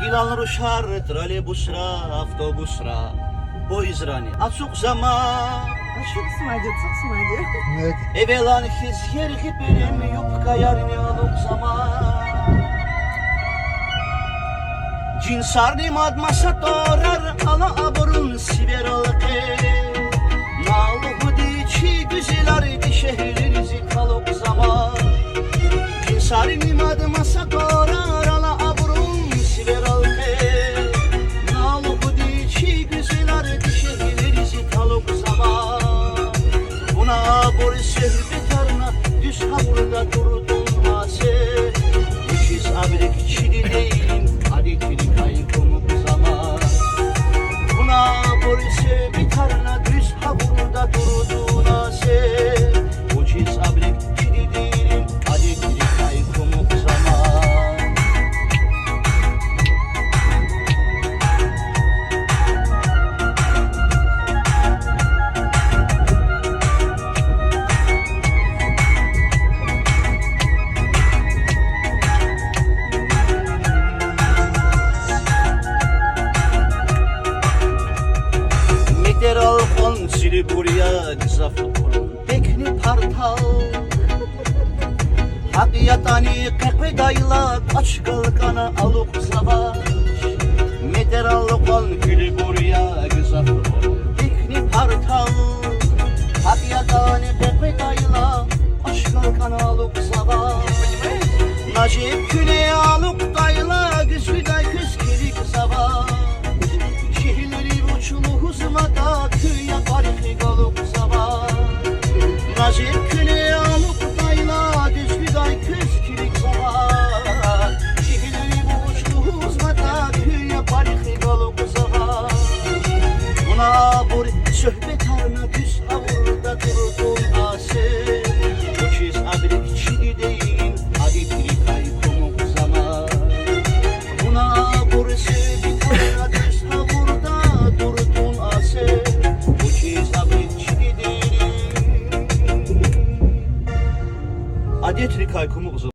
Gilan ruşar trolleybusra, avtobusra, poizrani. Açık zaman. Çok smadzie. Evelan his yer gibirim yupka yarını alıp zaman. Cinsarni madmasa torar ala aborun siberalke. Nalıhudi çi güzelardi şehirinizi kalıp zaman. Cinsarni madmasa torar ala aborun siberalke. Nalıhudi çi güzelardi şehirinizi kalıp zaman. Buna boru söhbet arına düz havurda durdun ase. Uçiz abrek çili değilim adetini kayıkımı bu zaman. Buna boru söhbet arına düz havurda durdun ase. Uçiz abrek çili değilim adetini kayıkımı bu zaman. Alfon sili buraya gizaflı kurun tekni partal. Hakiyatani kakve dayla aç kalkana alıp savaş. Meter alfon sili buraya gizaflı kurun tekni partal. Hakiyatani kakve dayla aç kalkana alıp savaş. Najip küne alıp dayla güzgüday küskiri savaş. Şehirleri uçulu huzmada köye barıkı kalıp sabah. Najip küne alıp dayla düzgüday küskürük sabah. Şehirleri uçulu huzmada köye barıkı kalıp sabah. Buna bor söhbet arına düz avurda durdun ase. Uçiz abrik çili değil adetini kayıkımı bu zaman. Buna bor söhbet arına düz avurda durdun ase. Uçiz abrik çili değil adetini kayıkımı bu zaman.